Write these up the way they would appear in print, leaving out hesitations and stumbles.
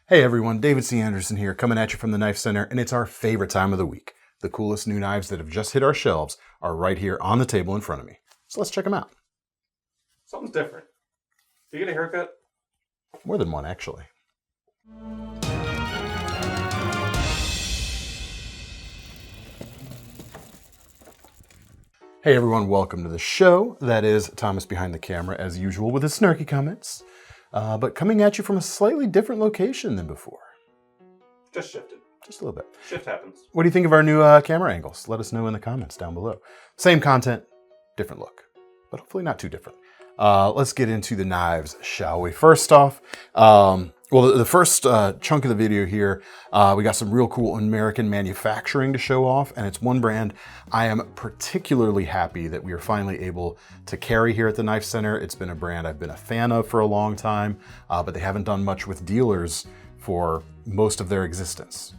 Hey everyone, David C. Anderson here, coming at you from the Knife Center, and it's our favorite time of the week. The coolest new knives that have just hit our shelves are right here on the table in front of me. So let's check them out. Something's different. Do you get a haircut? More than one, actually. Hey everyone, welcome to the show. That is Thomas behind the camera, as usual, with his snarky comments. But coming at you from a slightly different location than before. Just shifted. Just a little bit. Shift happens. What do you think of our new camera angles? Let us know in the comments down below. Same content, different look, but hopefully not too different. Let's get into the knives, shall we? First off, the first chunk of the video here, we got some real cool American manufacturing to show off, and it's one brand I am particularly happy that we are finally able to carry here at the Knife Center. It's been a brand I've been a fan of for a long time, but they haven't done much with dealers for most of their existence.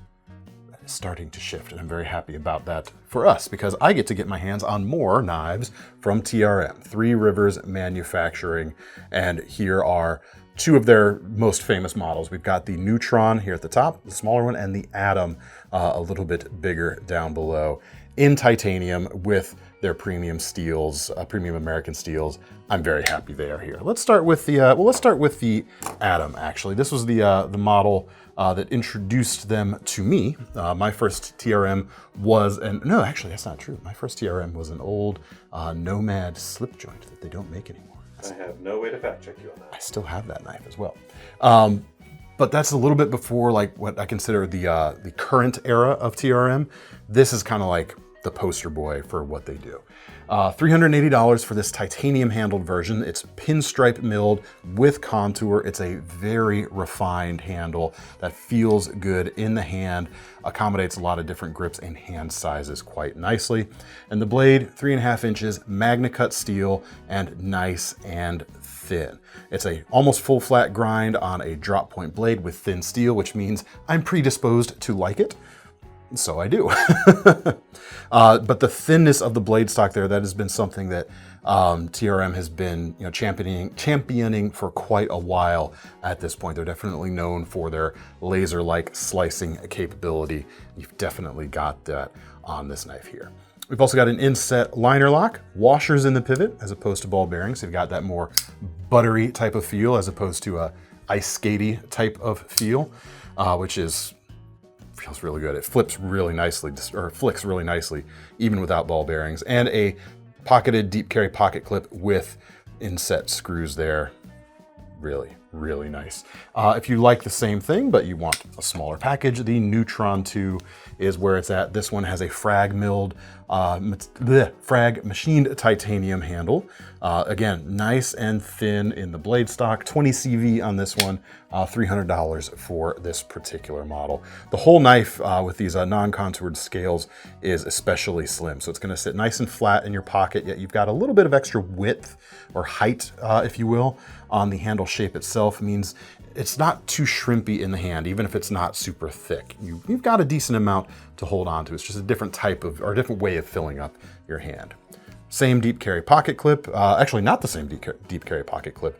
That is starting to shift, and I'm very happy about that for us because I get to get my hands on more knives from TRM, Three Rivers Manufacturing, and here are two of their most famous models. We've got the Neutron here at the top, the smaller one, and the Atom, a little bit bigger down below, in titanium with their premium steels, premium American steels. I'm very happy they are here. Let's start with the Atom. Actually, this was the model that introduced them to me. My first TRM was no, actually that's not true. My first TRM was an old Nomad slip joint that they don't make anymore. I have no way to fact check you on that. I still have that knife as well. But that's a little bit before like what I consider the current era of TRM. This is kind of like the poster boy for what they do. $380 for this titanium handled version. It's pinstripe milled with contour. It's a very refined handle that feels good in the hand, accommodates a lot of different grips and hand sizes quite nicely. And the blade, 3.5 inches, MagnaCut steel, and nice and thin. It's a almost full flat grind on a drop point blade with thin steel, which means I'm predisposed to like it. So I do. But the thinness of the blade stock there, that has been something that TRM has been championing for quite a while at this point. They're definitely known for their laser-like slicing capability. You've definitely got that on this knife here. We've also got an inset liner lock, washers in the pivot as opposed to ball bearings. So you've got that more buttery type of feel as opposed to a ice skatey type of feel, which feels really good. It flips really nicely, or flicks really nicely, even without ball bearings. And a pocketed deep carry pocket clip with inset screws there. Really, really nice. If you like the same thing, but you want a smaller package, the Neutron 2 is where it's at. This one has a frag machined titanium handle. Again, nice and thin in the blade stock, 20 CV on this one, $300 for this particular model. The whole knife with these non-contoured scales is especially slim, so it's gonna sit nice and flat in your pocket, yet you've got a little bit of extra width or height, if you will, on the handle shape itself. Means it's not too shrimpy in the hand, even if it's not super thick. You've got a decent amount to hold on to. It's just a different type of, or a different way of filling up your hand. Same deep carry pocket clip, actually not the same deep carry pocket clip.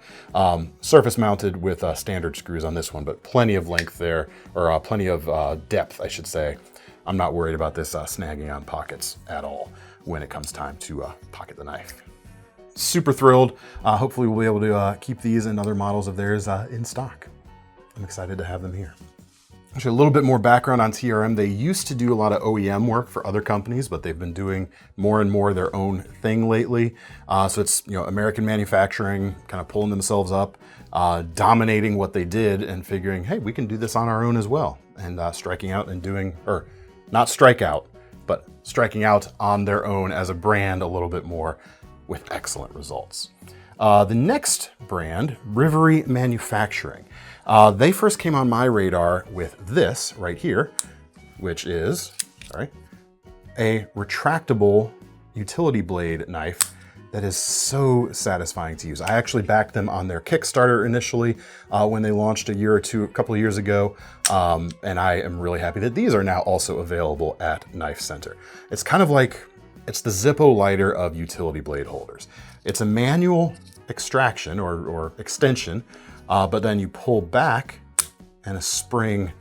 Surface mounted with standard screws on this one, but plenty of length there, or plenty of depth, I should say. I'm not worried about this snagging on pockets at all when it comes time to pocket the knife. Super thrilled. Hopefully we'll be able to keep these and other models of theirs in stock. I'm excited to have them here. Actually, a little bit more background on TRM. They used to do a lot of OEM work for other companies, but they've been doing more and more their own thing lately. So it's American manufacturing, kind of pulling themselves up, dominating what they did and figuring, hey, we can do this on our own as well. And striking out and doing, or not strike out, but striking out on their own as a brand a little bit more, with excellent results. The next brand, Rivery Manufacturing. They first came on my radar with this right here, which is, a retractable utility blade knife that is so satisfying to use. I actually backed them on their Kickstarter initially when they launched a couple of years ago, and I am really happy that these are now also available at Knife Center. It's kind of like, it's the Zippo lighter of utility blade holders. It's a manual extraction or extension, but then you pull back and a spring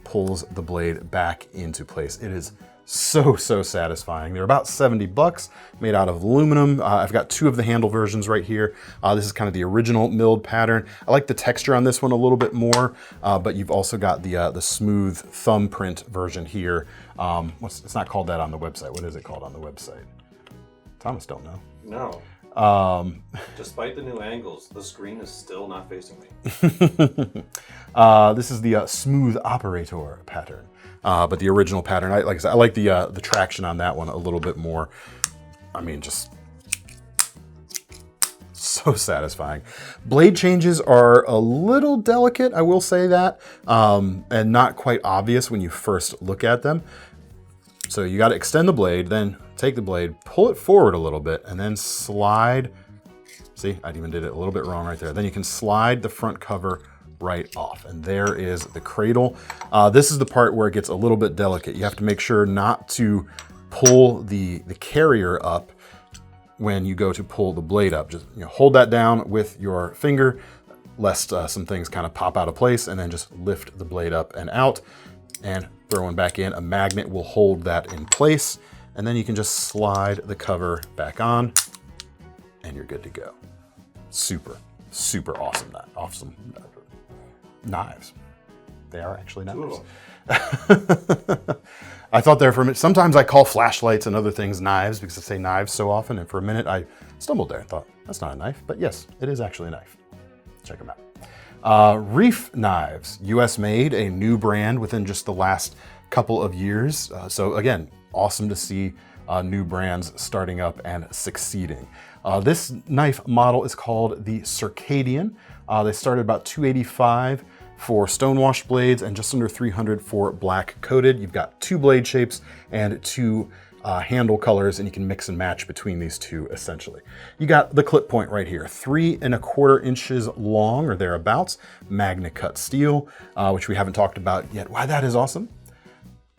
pulls the blade back into place. It is so satisfying. They're about 70 bucks, made out of aluminum. I've got two of the handle versions right here. This is kind of the original milled pattern. I like the texture on this one a little bit more, but you've also got the smooth thumbprint version here. It's not called that on the website. What is it called on the website? Thomas don't know. No. Despite the new angles, the screen is still not facing me. This is the smooth operator pattern. But the original pattern, like I said, I like the traction on that one a little bit more. I mean, just so satisfying. Blade changes are a little delicate, I will say that, and not quite obvious when you first look at them. So you got to extend the blade, then take the blade, pull it forward a little bit, and then slide. See, I even did it a little bit wrong right there. Then you can slide the front cover right off, and there is the cradle. This is the part where it gets a little bit delicate. You have to make sure not to pull the carrier up when you go to pull the blade up. Just hold that down with your finger, lest some things kind of pop out of place, and then just lift the blade up and out, and throw one back in. A magnet will hold that in place, and then you can just slide the cover back on, and you're good to go. Super awesome. Awesome knives. They are actually knives. I thought there for a minute. Sometimes I call flashlights and other things knives because I say knives so often, and for a minute I stumbled there and thought, that's not a knife, but yes, it is actually a knife. Check them out. Reiff Knives, US made, a new brand within just the last couple of years. So again, awesome to see new brands starting up and succeeding. This knife model is called the Circadian. They started about $285 for stonewashed blades and just under $300 for black coated. You've got two blade shapes and two handle colors, and you can mix and match between these two essentially. You got the clip point right here, 3 1/4 inches long or thereabouts, MagnaCut steel, which we haven't talked about yet. Why that is awesome.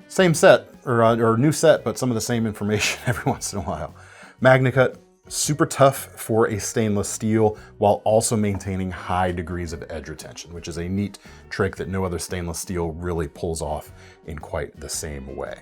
Same set or new set, but some of the same information every once in a while. MagnaCut, super tough for a stainless steel while also maintaining high degrees of edge retention, which is a neat trick that no other stainless steel really pulls off in quite the same way.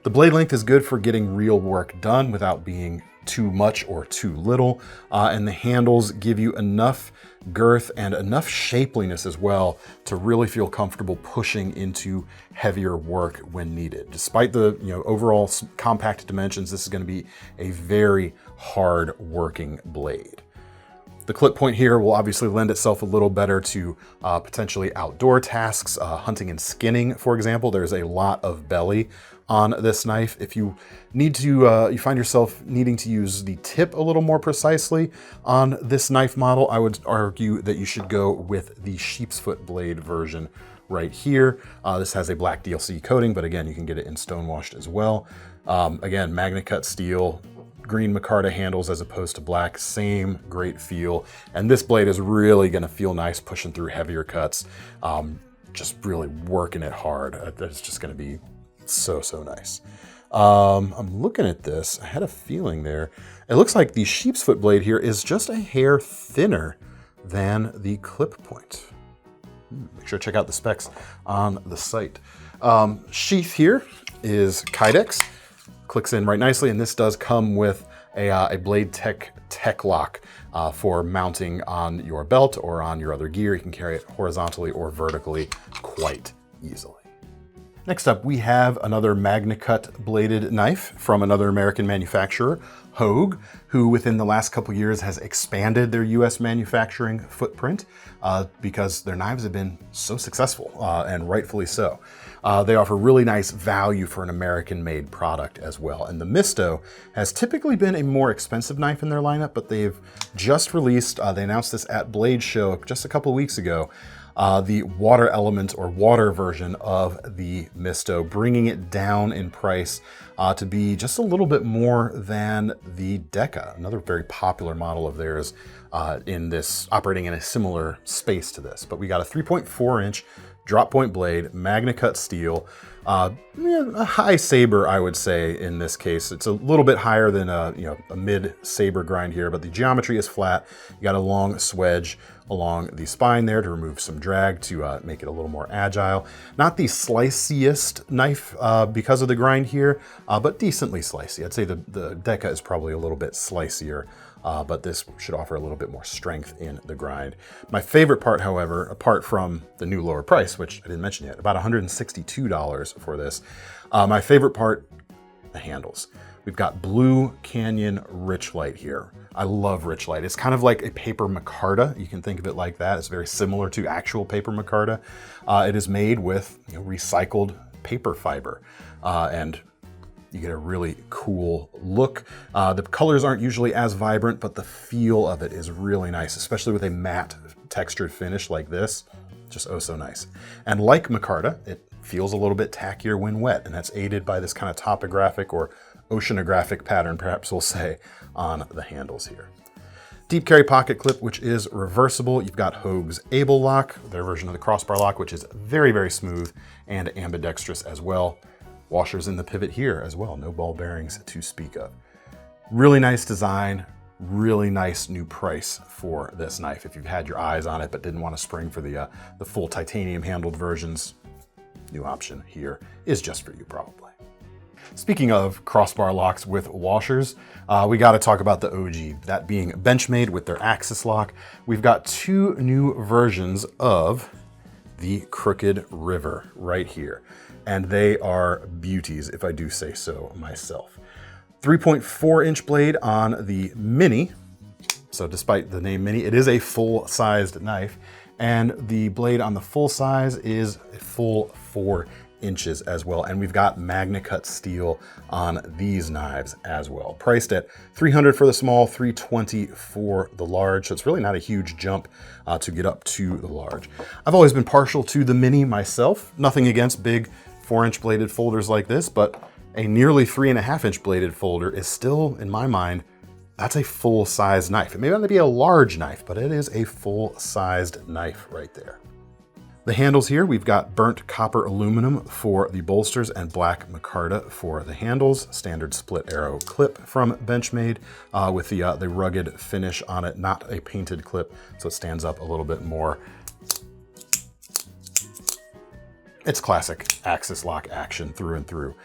The blade length is good for getting real work done without being too much or too little, and the handles give you enough girth and enough shapeliness as well to really feel comfortable pushing into heavier work when needed. Despite the overall compact dimensions, this is going to be a very hard working blade. The clip point here will obviously lend itself a little better to potentially outdoor tasks, hunting and skinning, for example. There's a lot of belly on this knife. If you need to, you find yourself needing to use the tip a little more precisely on this knife model, I would argue that you should go with the sheep's foot blade version right here. This has a black DLC coating, but again, you can get it in stonewashed as well. Again, MagnaCut steel, green micarta handles as opposed to black, same great feel. And this blade is really gonna feel nice pushing through heavier cuts, just really working it hard. It's just gonna be so nice. I'm looking at this, I had a feeling there. It looks like the sheep's foot blade here is just a hair thinner than the clip point. Make sure to check out the specs on the site. Sheath here is Kydex. Clicks in right nicely, and this does come with a Blade Tech lock for mounting on your belt or on your other gear. You can carry it horizontally or vertically quite easily. Next up, we have another MagnaCut bladed knife from another American manufacturer, Hogue, who within the last couple years has expanded their US manufacturing footprint because their knives have been so successful, and rightfully so. They offer really nice value for an American-made product as well. And the Mysto has typically been a more expensive knife in their lineup, but they've just released, they announced this at Blade Show just a couple weeks ago, the water element or water version of the Mysto, bringing it down in price to be just a little bit more than the Deca, another very popular model of theirs operating in a similar space to this. But we got a 3.4-inch drop point blade, MagnaCut steel, a high saber, I would say in this case. It's a little bit higher than a mid saber grind here, but the geometry is flat. You got a long swedge along the spine there to remove some drag to make it a little more agile. Not the sliciest knife because of the grind here, but decently slicey. I'd say the Deca is probably a little bit slicier, but this should offer a little bit more strength in the grind. My favorite part, however, apart from the new lower price, which I didn't mention yet, about $162 for this, my favorite part, the handles. We've got Blue Canyon Richlight here. I love Richlight. It's kind of like a paper micarta. You can think of it like that. It's very similar to actual paper micarta. It is made with recycled paper fiber, and you get a really cool look. The colors aren't usually as vibrant, but the feel of it is really nice, especially with a matte textured finish like this. Just oh so nice. And like micarta, it feels a little bit tackier when wet, and that's aided by this kind of topographic or oceanographic pattern, perhaps we'll say, on the handles here. Deep carry pocket clip, which is reversible. You've got Hogue's Able Lock, their version of the crossbar lock, which is very, very smooth and ambidextrous as well. Washers in the pivot here as well, no ball bearings to speak of. Really nice design, really nice new price for this knife. If you've had your eyes on it but didn't want to spring for the full titanium handled versions, new option here is just for you probably. Speaking of crossbar locks with washers, we got to talk about the OG, that being Benchmade with their Axis lock. We've got two new versions of the Crooked River right here, and they are beauties, if I do say so myself. 3.4-inch blade on the Mini, so despite the name Mini, it is a full-sized knife, and the blade on the full size is a full 4 inches as well. And we've got MagnaCut steel on these knives as well. Priced at $300 for the small, $320 for the large. So it's really not a huge jump to get up to the large. I've always been partial to the Mini myself. Nothing against big 4-inch bladed folders like this, but a nearly 3.5-inch bladed folder is still, in my mind, that's a full-sized knife. It may not be a large knife, but it is a full-sized knife right there. The handles here, we've got burnt copper aluminum for the bolsters and black micarta for the handles. Standard split arrow clip from Benchmade with the rugged finish on it, not a painted clip, so it stands up a little bit more. It's classic Axis lock action through and through.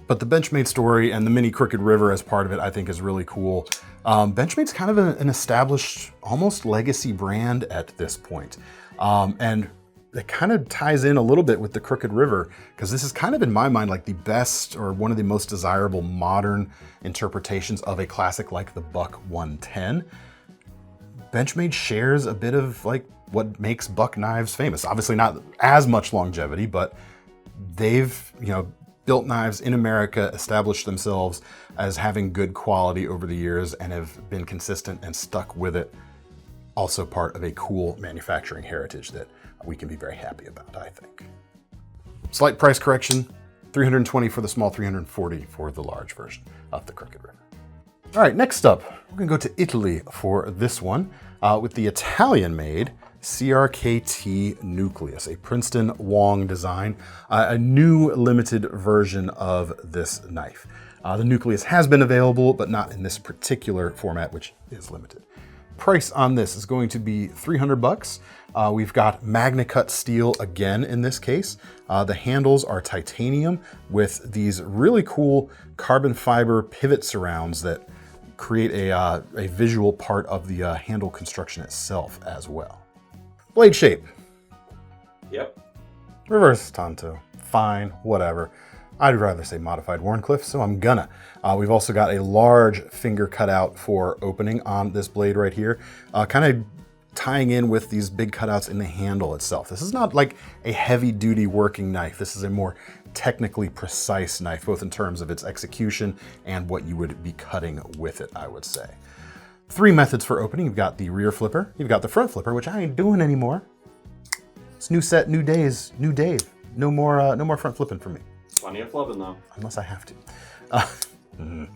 But the Benchmade story and the Mini Crooked River as part of it, I think is really cool. Benchmade's kind of an established, almost legacy brand at this point. And it kind of ties in a little bit with the Crooked River, because this is kind of, in my mind, like the best or one of the most desirable modern interpretations of a classic like the Buck 110. Benchmade shares a bit of like what makes Buck knives famous. Obviously not as much longevity, but they've, built knives in America, established themselves as having good quality over the years and have been consistent and stuck with it. Also part of a cool manufacturing heritage that we can be very happy about, I think. Slight price correction, $320 for the small, $340 for the large version of the Crooked River. All right, next up, we're gonna go to Italy for this one with the Italian-made CRKT Nucleus, a Princeton Wong design, a new limited version of this knife. The Nucleus has been available, but not in this particular format, which is limited. Price on this is going to be $300. We've got MagnaCut steel again in this case. The handles are titanium with these really cool carbon fiber pivot surrounds that create a visual part of the handle construction itself as well. Blade shape. Yep. Reverse Tanto. Fine, whatever. I'd rather say modified Wharncliffe, so I'm gonna. We've also got a large finger cutout for opening on this blade right here, kind of tying in with these big cutouts in the handle itself. This is not like a heavy-duty working knife. This is a more technically precise knife, both in terms of its execution and what you would be cutting with it, I would say. 3 methods for opening. You've got the rear flipper, you've got the front flipper, which I ain't doing anymore. It's new set, new days, new Dave. No more front flipping for me. Plenty of flipping though. Unless I have to.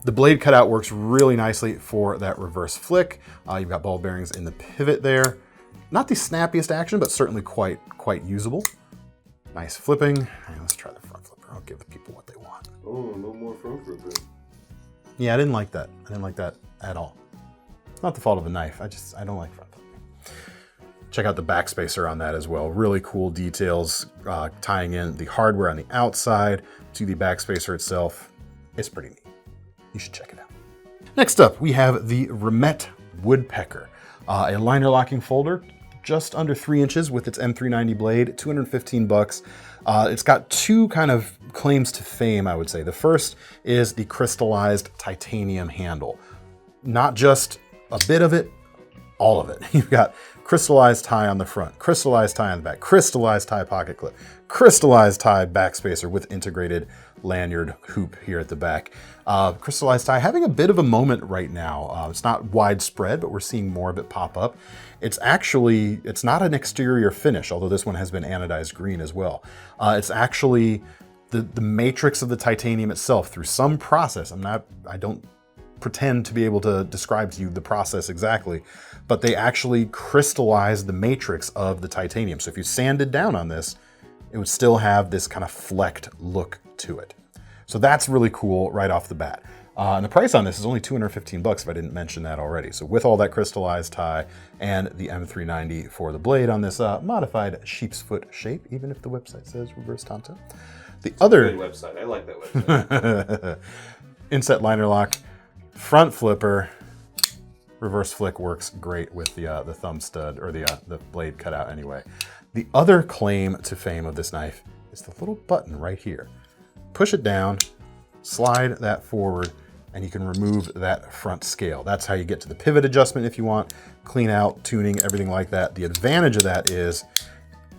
The blade cutout works really nicely for that reverse flick. You've got ball bearings in the pivot there. Not the snappiest action, but certainly quite usable. Nice flipping. Right, let's try the front flipper. I'll give the people what they want. Oh, no more front flipping. Yeah, I didn't like that. I didn't like that at all. It's not the fault of the knife. I don't like front flipping. Check out the backspacer on that as well. Really cool details tying in the hardware on the outside to the backspacer itself. It's pretty neat. You should check it out. Next up, we have the Remette Woodpecker, a liner locking folder, just under 3 inches with its M390 blade, 215 bucks. It's got two kind of claims to fame, I would say. The first is the crystallized titanium handle. Not just a bit of it, all of it. You've got crystallized tie on the front, crystallized tie on the back, crystallized tie pocket clip, crystallized tie backspacer with integrated lanyard hoop here at the back. Crystallized tie having a bit of a moment right now. It's not widespread, but we're seeing more of it pop up. It's not an exterior finish, although this one has been anodized green as well. It's actually the matrix of the titanium itself through some process. I don't pretend to be able to describe to you the process exactly, but they actually crystallize the matrix of the titanium. So if you sanded down on this, it would still have this kind of flecked look to it. So that's really cool right off the bat. And the price on this is only 215 bucks if I didn't mention that already. So with all that crystallized tie and the M390 for the blade on this modified sheep's foot shape, even if the website says reverse Tonto. The other good website, I like that website. Inset liner lock, front flipper, reverse flick works great with the thumb stud, or the blade cut out anyway. The other claim to fame of this knife is the little button right here. Push it down, slide that forward, and you can remove that front scale. That's how you get to the pivot adjustment if you want, clean out, tuning, everything like that. The advantage of that is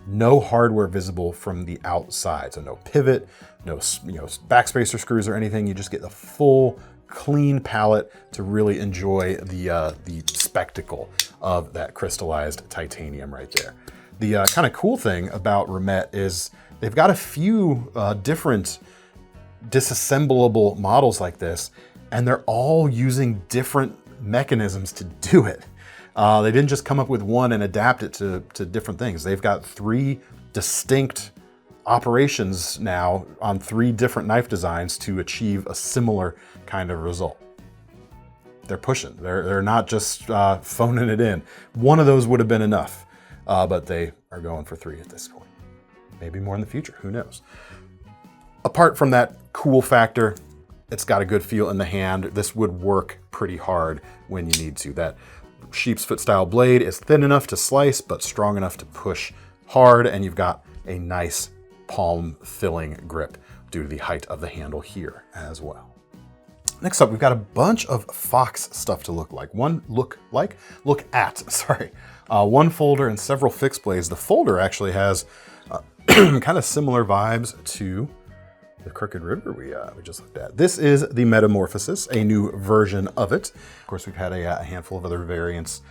no hardware visible from the outside. So no pivot, no backspacer screws or anything. You just get the full clean palette to really enjoy the spectacle of that crystallized titanium right there. The kind of cool thing about Remette is they've got a few different disassemblable models like this, and they're all using different mechanisms to do it. They didn't just come up with one and adapt it to different things. They've got 3 distinct operations now on 3 different knife designs to achieve a similar kind of result. They're pushing. They're not just phoning it in. One of those would have been enough, but they are going for 3 at this point. Maybe more in the future, who knows? Apart from that cool factor, it's got a good feel in the hand. This would work pretty hard when you need to. That sheep's foot style blade is thin enough to slice, but strong enough to push hard, and you've got a nice palm filling grip due to the height of the handle here as well. Next up, we've got a bunch of Fox stuff to look at. One folder and several fixed blades. The folder actually has kind of similar vibes to the Crooked River we just looked at. This is the Metamorphosis, a new version of it. Of course, we've had a handful of other variants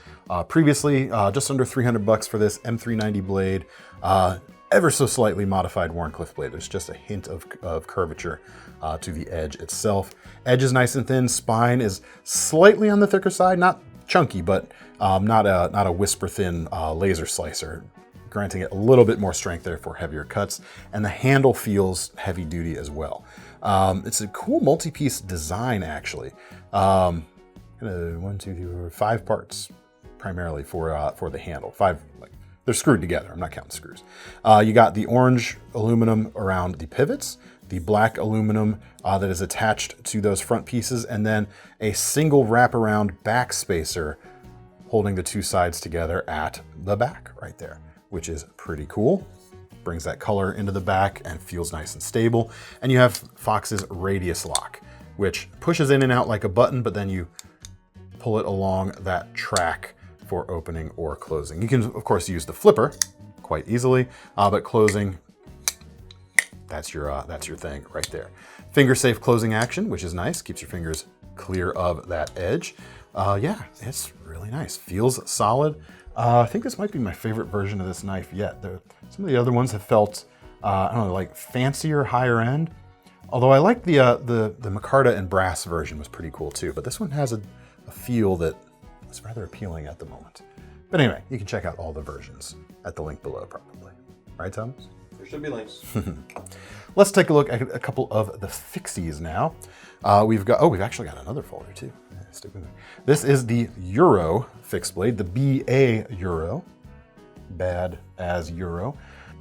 previously. Just under 300 bucks for this M390 blade. Ever so slightly modified Warncliffe blade. There's just a hint of curvature to the edge itself. Edge is nice and thin. Spine is slightly on the thicker side, not chunky, but not a whisper thin laser slicer, granting it a little bit more strength there for heavier cuts. And the handle feels heavy duty as well. It's a cool multi-piece design actually. 1, 2, 3, 4, 5 parts primarily for the handle. 5, they're screwed together. I'm not counting screws. You got the orange aluminum around the pivots, the black aluminum that is attached to those front pieces, and then a single wraparound back spacer holding the 2 sides together at the back right there, which is pretty cool. Brings that color into the back and feels nice and stable. And you have Fox's radius lock, which pushes in and out like a button, but then you pull it along that track for opening or closing. You can, of course, use the flipper quite easily, but closing, that's your thing right there. Finger safe closing action, which is nice, keeps your fingers clear of that edge. Yeah, it's really nice, feels solid. I think this might be my favorite version of this knife yet. Some of the other ones have felt, I don't know, like fancier, higher end. Although I like the micarta and brass version was pretty cool too, but this one has a feel that it's rather appealing at the moment. But anyway, you can check out all the versions at the link below probably. Right, Thomas? There should be links. Let's take a look at a couple of the fixies now. We've actually got another folder too. Stick with me. This is the Uro Fixed Blade, the BA Uro. bad as Uro.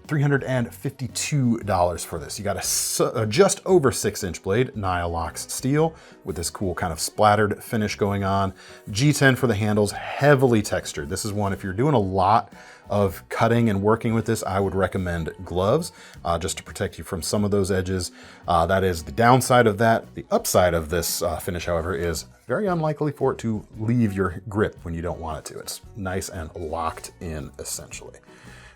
$352 for this. You got a just over 6-inch blade, Nylox steel, with this cool kind of splattered finish going on. G10 for the handles, heavily textured. This is one, if you're doing a lot of cutting and working with this, I would recommend gloves, just to protect you from some of those edges. That is the downside of that. The upside of this finish, however, is very unlikely for it to leave your grip when you don't want it to. It's nice and locked in, essentially.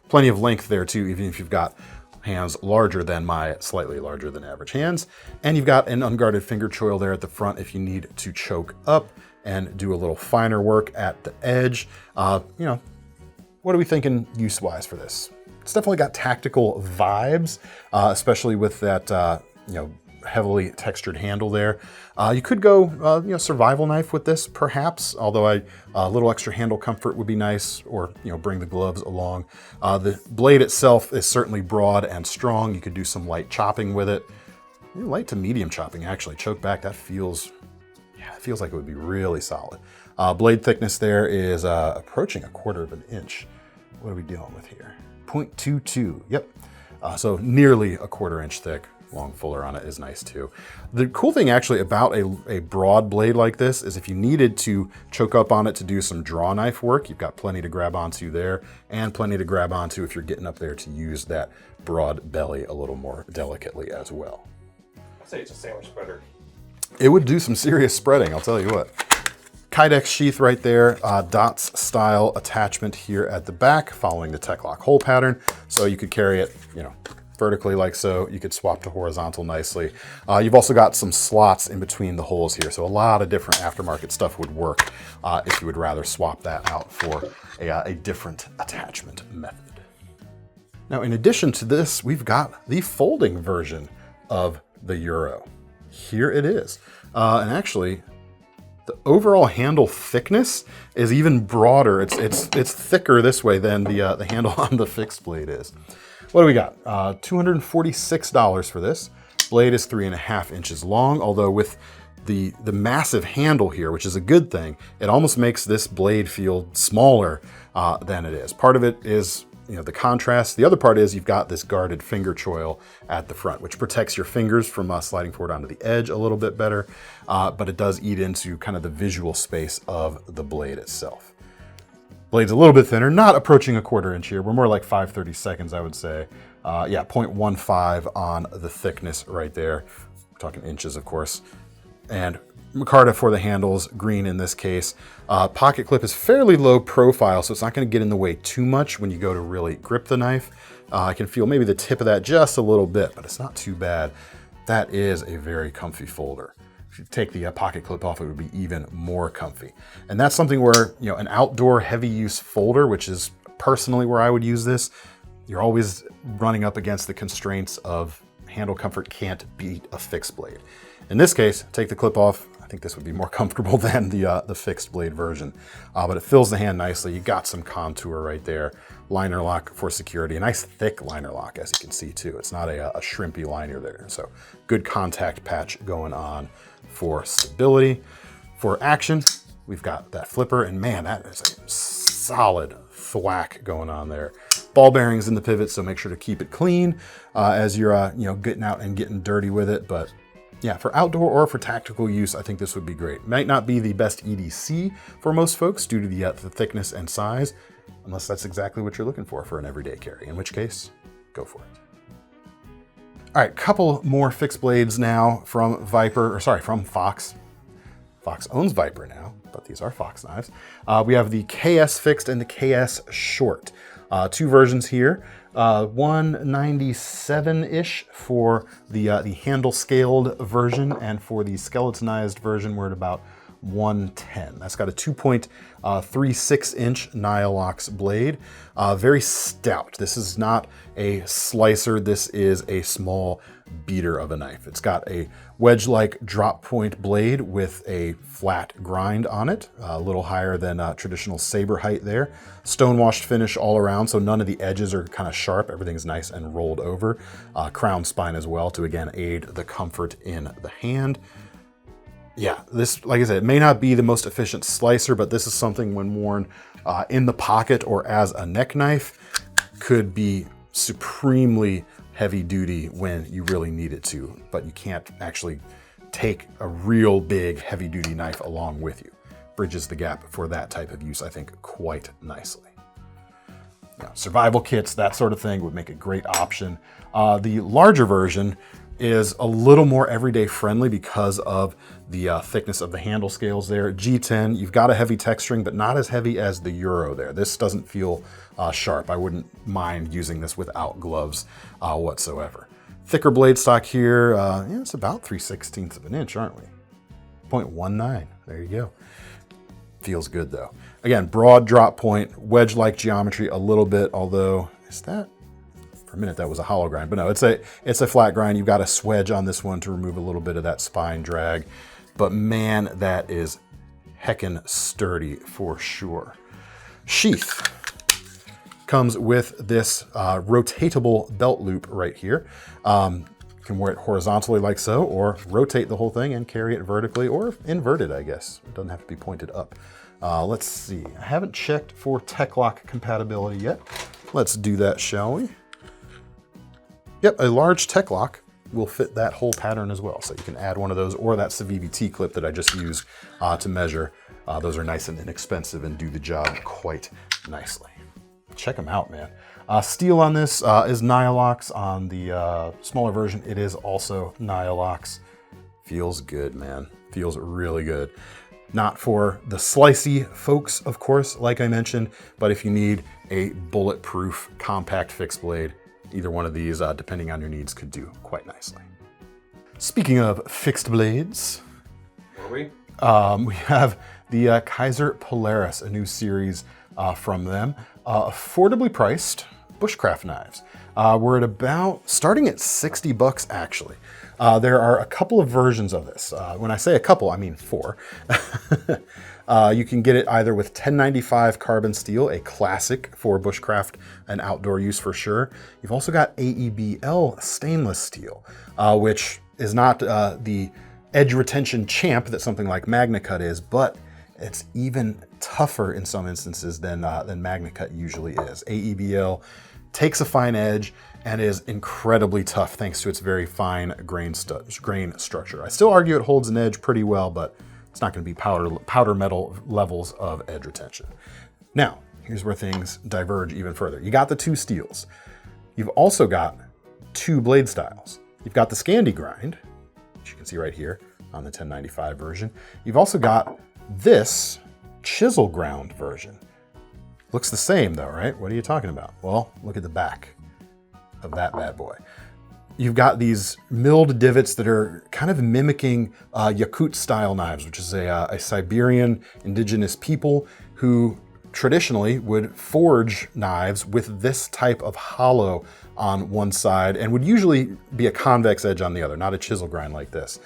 Plenty of length there too, even if you've got hands larger than my slightly larger than average hands. And you've got an unguarded finger choil there at the front if you need to choke up and do a little finer work at the edge. You know, what are we thinking use-wise for this? It's definitely got tactical vibes, especially with that, you know, heavily textured handle there. You could go, you know, survival knife with this, perhaps, although a little extra handle comfort would be nice, or, you know, bring the gloves along. The blade itself is certainly broad and strong. You could do some light chopping with it. Light to medium chopping, actually. Choke back, that feels, yeah, it feels like it would be really solid. Blade thickness there is approaching 1/4 of an inch. What are we dealing with here? 0.22, yep. So nearly 1/4 inch thick. Long fuller on it is nice too. The cool thing actually about a broad blade like this is if you needed to choke up on it to do some draw knife work, you've got plenty to grab onto there, and plenty to grab onto if you're getting up there to use that broad belly a little more delicately as well. I'd say it's a sandwich spreader. It would do some serious spreading, I'll tell you what. Kydex sheath right there, dots style attachment here at the back, following the Tek-Lock hole pattern. So you could carry it, you know, vertically like so. You could swap to horizontal nicely. You've also got some slots in between the holes here, so a lot of different aftermarket stuff would work if you would rather swap that out for a different attachment method. Now, in addition to this, we've got the folding version of the Uro. Here it is. And actually, the overall handle thickness is even broader. It's thicker this way than the handle on the fixed blade is. What do we got? $246 for this. Blade is 3.5 inches long, although with the massive handle here, which is a good thing, it almost makes this blade feel smaller than it is. Part of it is, you know, the contrast. The other part is you've got this guarded finger choil at the front, which protects your fingers from sliding forward onto the edge a little bit better, but it does eat into kind of the visual space of the blade itself. Blade's a little bit thinner, not approaching 1/4 inch here. We're more like 5/32, I would say. Yeah, 0.15 on the thickness right there. We're talking inches, of course. And micarta for the handles, green in this case. Pocket clip is fairly low profile, so it's not gonna get in the way too much when you go to really grip the knife. I can feel maybe the tip of that just a little bit, but it's not too bad. That is a very comfy folder. If you take the pocket clip off, it would be even more comfy. And that's something where, you know, an outdoor heavy use folder, which is personally where I would use this, you're always running up against the constraints of handle comfort can't beat a fixed blade. In this case, take the clip off. I think this would be more comfortable than the fixed blade version, but it fills the hand nicely. You got some contour right there. Liner lock for security, a nice thick liner lock, as you can see too. It's not a shrimpy liner there. So good contact patch going on for stability. For action, we've got that flipper, and man, that is a solid thwack going on there. Ball bearings in the pivot, so make sure to keep it clean as you're you know, getting out and getting dirty with it. But yeah, for outdoor or for tactical use, I think this would be great. Might not be the best EDC for most folks due to the thickness and size, unless that's exactly what you're looking for an everyday carry, in which case, go for it. All right, couple more fixed blades now from from Fox. Fox owns Viper now, but these are Fox knives. We have the KS Fixed and the KS Short. Two versions here. 197-ish for the handle scaled version, and for the skeletonized version, we're at about 110. That's got a 2.36 inch Nylox blade. Very stout. This is not a slicer. This is a small beater of a knife. It's got a wedge-like drop point blade with a flat grind on it, a little higher than traditional saber height there. Stone-washed finish all around, so none of the edges are kind of sharp. Everything's nice and rolled over. Crown spine as well to, again, aid the comfort in the hand. Yeah, this, like I said, it may not be the most efficient slicer, but this is something when worn in the pocket or as a neck knife could be supremely heavy duty when you really need it to, but you can't actually take a real big heavy duty knife along with you. Bridges the gap for that type of use, I think, quite nicely. Now, survival kits, that sort of thing would make a great option. The larger version is a little more everyday friendly because of the thickness of the handle scales there. G10, you've got a heavy texturing, but not as heavy as the Uro there. This doesn't feel sharp. I wouldn't mind using this without gloves whatsoever. Thicker blade stock here, yeah, it's about 3/16 of an inch, aren't we? 0.19, there you go. Feels good though. Again, broad drop point, wedge-like geometry a little bit, although, is that? For a minute that was a hollow grind, but no, it's a flat grind. You've got a swedge on this one to remove a little bit of that spine drag, but man, that is heckin' sturdy for sure. Sheath comes with this rotatable belt loop right here. You can wear it horizontally like so, or rotate the whole thing and carry it vertically, or inverted, I guess. It doesn't have to be pointed up. Let's see, I haven't checked for Tech-Lock compatibility yet. Let's do that, shall we? Yep, a large Tech-Lock will fit that whole pattern as well. So you can add one of those, or that's the VVT clip that I just used to measure. Those are nice and inexpensive and do the job quite nicely. Check them out, man. Steel on this is Nylox. On the smaller version, it is also Nylox. Feels good, man. Feels really good. Not for the slicey folks, of course, like I mentioned, but if you need a bulletproof compact fixed blade, either one of these, depending on your needs, could do quite nicely. Speaking of fixed blades, we have the Kizer Polaris, a new series from them. Affordably priced bushcraft knives. We're at about, starting at 60 bucks actually. There are a couple of versions of this. When I say a couple, I mean 4. You can get it either with 1095 carbon steel, a classic for bushcraft and outdoor use for sure. You've also got AEBL stainless steel, which is not the edge retention champ that something like MagnaCut is, but it's even tougher in some instances than MagnaCut usually is. AEBL takes a fine edge and is incredibly tough thanks to its very fine grain structure. I still argue it holds an edge pretty well, but it's not going to be powder metal levels of edge retention. Now, here's where things diverge even further. You got the 2 steels. You've also got 2 blade styles. You've got the Scandi grind, which you can see right here on the 1095 version. You've also got this chisel ground version. Looks the same though, right? What are you talking about? Well, look at the back of that bad boy. You've got these milled divots that are kind of mimicking Yakut style knives, which is a Siberian indigenous people who traditionally would forge knives with this type of hollow on one side and would usually be a convex edge on the other, not a chisel grind like this.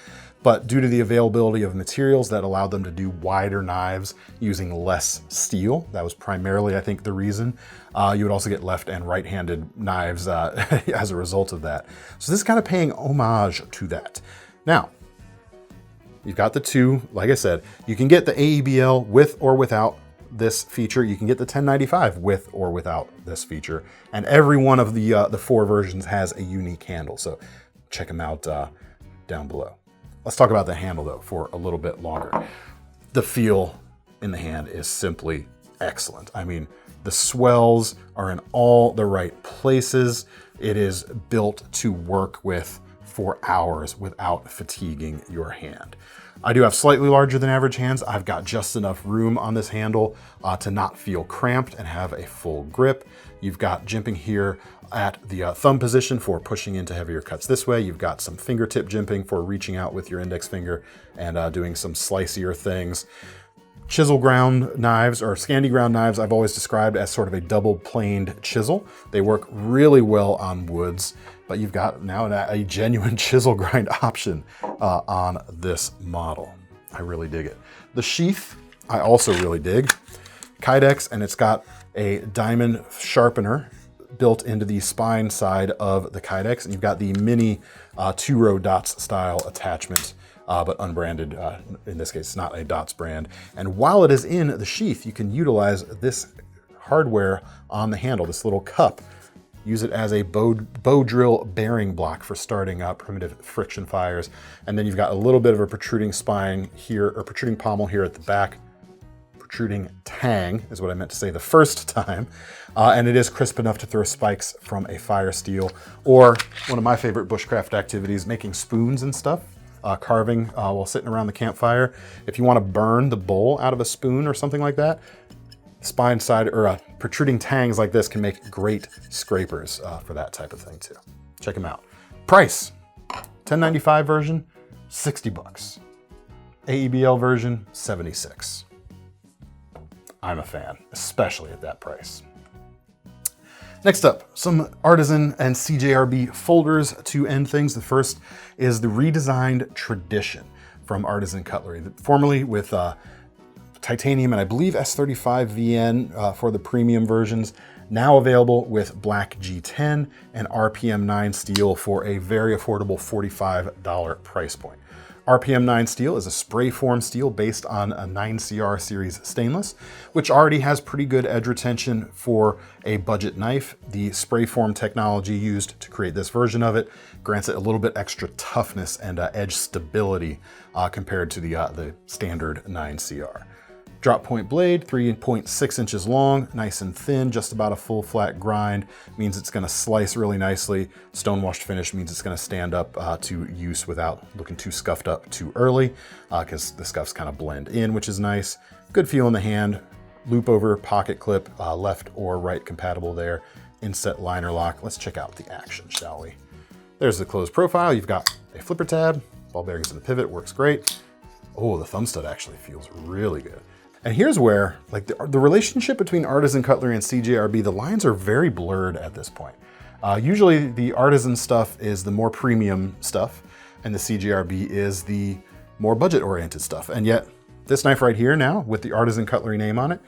But due to the availability of materials that allowed them to do wider knives using less steel, that was primarily, I think, the reason. You would also get left and right-handed knives as a result of that. So this is kind of paying homage to that. Now, you've got the 2, like I said, you can get the AEBL with or without this feature. You can get the 1095 with or without this feature. And every one of the 4 versions has a unique handle. So check them out down below. Let's talk about the handle though for a little bit longer. The feel in the hand is simply excellent. I mean, the swells are in all the right places. It is built to work with for hours without fatiguing your hand. I do have slightly larger than average hands. I've got just enough room on this handle to not feel cramped and have a full grip. You've got jimping here at the thumb position for pushing into heavier cuts this way. You've got some fingertip jimping for reaching out with your index finger and doing some slicier things. Chisel ground knives, or Scandi ground knives, I've always described as sort of a double planed chisel. They work really well on woods, but you've got now a genuine chisel grind option on this model. I really dig it. The sheath, I also really dig. Kydex, and it's got a diamond sharpener built into the spine side of the Kydex, and you've got the mini 2-row dots style attachment but unbranded. In this case, not a Dots brand. And while it is in the sheath, you can utilize this hardware on the handle, this little cup. Use it as a bow drill bearing block for starting primitive friction fires. And then you've got a little bit of a protruding spine here, or protruding pommel here at the back. Protruding tang is what I meant to say the first time. And it is crisp enough to throw spikes from a fire steel, or one of my favorite bushcraft activities, making spoons and stuff, carving while sitting around the campfire. If you want to burn the bowl out of a spoon or something like that, spine side or protruding tangs like this can make great scrapers for that type of thing too. Check them out. Price, 1095 version, 60 bucks. AEBL version, 76. I'm a fan, especially at that price. Next up, some Artisan and CJRB folders to end things. The first is the redesigned Tradition from Artisan Cutlery, formerly with titanium and I believe S35 VN for the premium versions, now available with black G10 and RPM 9 steel for a very affordable $45 price point. RPM 9 steel is a spray form steel based on a 9CR series stainless, which already has pretty good edge retention for a budget knife. The spray form technology used to create this version of it grants it a little bit extra toughness and edge stability compared to the standard 9CR. Drop point blade, 3.6 inches long, nice and thin, just about a full flat grind, means it's gonna slice really nicely. Stonewashed finish means it's gonna stand up to use without looking too scuffed up too early, because the scuffs kind of blend in, which is nice. Good feel in the hand, loop over pocket clip, left or right compatible there. Inset liner lock. Let's check out the action, shall we? There's the closed profile. You've got a flipper tab, ball bearings in the pivot, works great. Oh, the thumb stud actually feels really good. And here's where, like, the relationship between Artisan Cutlery and CJRB, the lines are very blurred at this point. Usually the Artisan stuff is the more premium stuff, and the CJRB is the more budget-oriented stuff. And yet, this knife right here now, with the Artisan Cutlery name on it,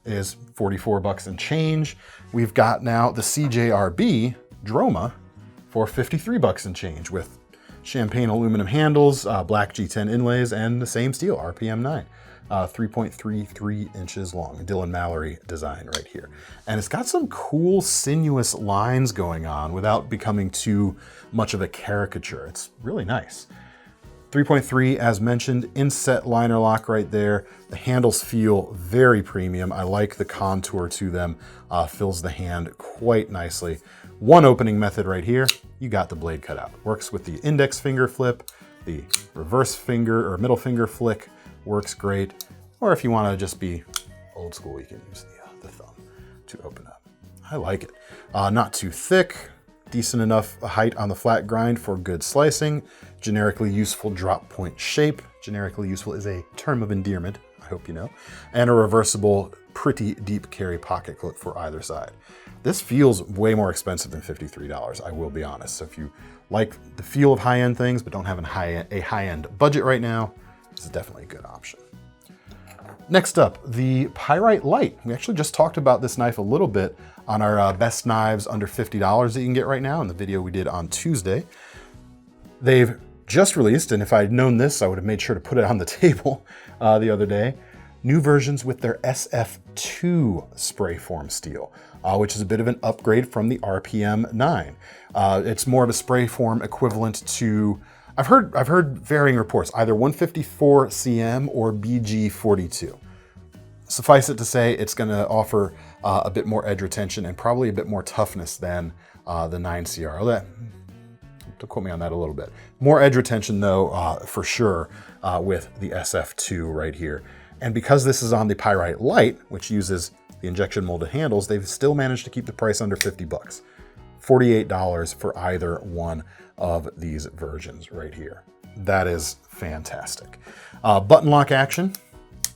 is 44 bucks and change. We've got now the CJRB Droma for 53 bucks and change, with champagne aluminum handles, black G10 inlays, and the same steel, RPM 9. 3.33 inches long, Dylan Mallory design right here. And it's got some cool sinuous lines going on without becoming too much of a caricature. It's really nice. 3.3, as mentioned, inset liner lock right there. The handles feel very premium. I like the contour to them, fills the hand quite nicely. One opening method right here, you got the blade cut out. Works with the index finger flip, the reverse finger or middle finger flick, works great. Or if you want to just be old school, you can use the thumb to open up. I like it. Not too thick, decent enough height on the flat grind for good slicing, generically useful drop point shape. Generically useful is a term of endearment, I hope you know. And a reversible, pretty deep carry pocket clip for either side. This feels way more expensive than $53, I will be honest. So if you like the feel of high-end things but don't have a high-end budget right now, this is definitely a good option. Next up, the Pyrite-Light. We actually just talked about this knife a little bit on our best knives under $50 that you can get right now in the video we did on Tuesday. They've just released, and if I'd known this, I would have made sure to put it on the table the other day, new versions with their SF2 spray form steel, which is a bit of an upgrade from the RPM 9. It's more of a spray form equivalent to, I've heard varying reports, either 154 CM or BG42. Suffice it to say, it's going to offer a bit more edge retention and probably a bit more toughness than the 9CR. Don't quote me on that a little bit. More edge retention though, for sure, with the SF2 right here. And because this is on the Pyrite-Light, which uses the injection molded handles, they've still managed to keep the price under 50 bucks. $48 for either one of these versions right here. That is fantastic. Button lock action,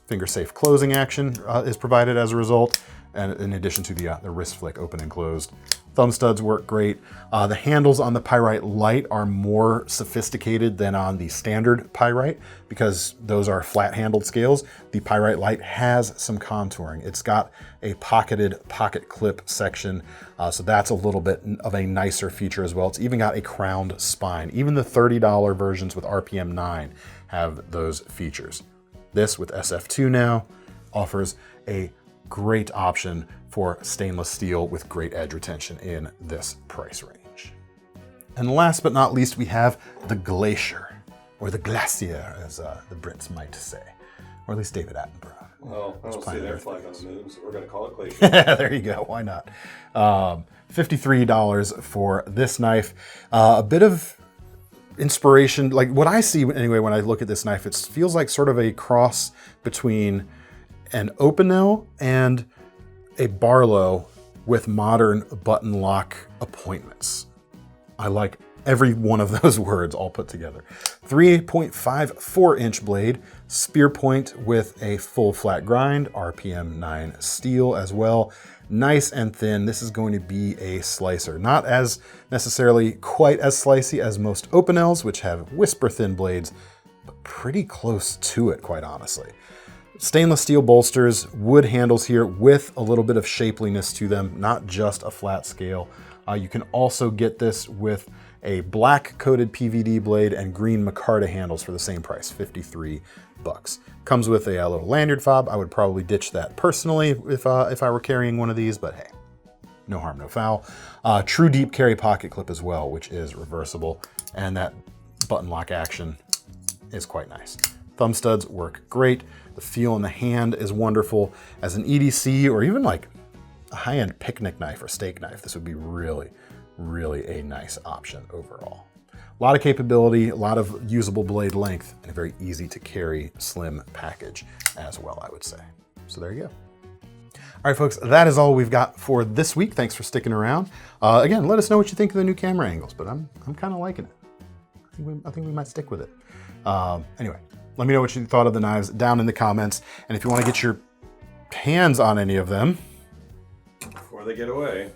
finger safe closing action is provided as a result, and in addition to the wrist flick open and closed. Thumb studs work great. The handles on the Pyrite-Light are more sophisticated than on the standard Pyrite because those are flat-handled scales. The Pyrite-Light has some contouring. It's got a pocketed pocket clip section, so that's a little bit of a nicer feature as well. It's even got a crowned spine. Even the $30 versions with RPM 9 have those features. This with SF2 now offers a great option for stainless steel with great edge retention in this price range. And last but not least, we have the Glacier, or the Glacier, as the Brits might say, or at least David Attenborough. Well, I don't see their flag on the moon, so we're going to call it Glacier. There you go, why not? $53 for this knife. A bit of inspiration, like what I see anyway when I look at this knife, it feels like sort of a cross between an Opinel and a Barlow with modern button lock appointments. I like every one of those words all put together. 3.54 inch blade, spear point with a full flat grind, RPM 9 steel as well. Nice and thin. This is going to be a slicer. Not as necessarily quite as slicey as most Opinels, which have whisper thin blades, but pretty close to it, quite honestly. Stainless steel bolsters, wood handles here with a little bit of shapeliness to them, not just a flat scale. You can also get this with a black coated PVD blade and green micarta handles for the same price, 53 bucks. Comes with a little lanyard fob. I would probably ditch that personally if I were carrying one of these, but hey, no harm, no foul. True deep carry pocket clip as well, which is reversible, and that button lock action is quite nice. Thumb studs work great. The feel in the hand is wonderful. As an EDC or even like a high-end picnic knife or steak knife, this would be really, really a nice option overall. A lot of capability, a lot of usable blade length, and a very easy to carry slim package as well, I would say. So there you go. All right, folks, that is all we've got for this week. Thanks for sticking around. Again, let us know what you think of the new camera angles, but I'm kind of liking it. I think we might stick with it. Anyway, let me know what you thought of the knives down in the comments. And if you want to get your hands on any of them, before they get away,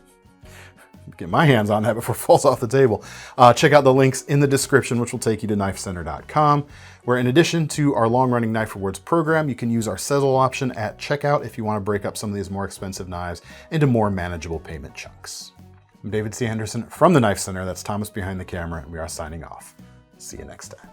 get my hands on that before it falls off the table, check out the links in the description, which will take you to KnifeCenter.com, where in addition to our long-running Knife Rewards program, you can use our Sezzle option at checkout if you want to break up some of these more expensive knives into more manageable payment chunks. I'm David C. Henderson from the Knife Center. That's Thomas behind the camera, and we are signing off. See you next time.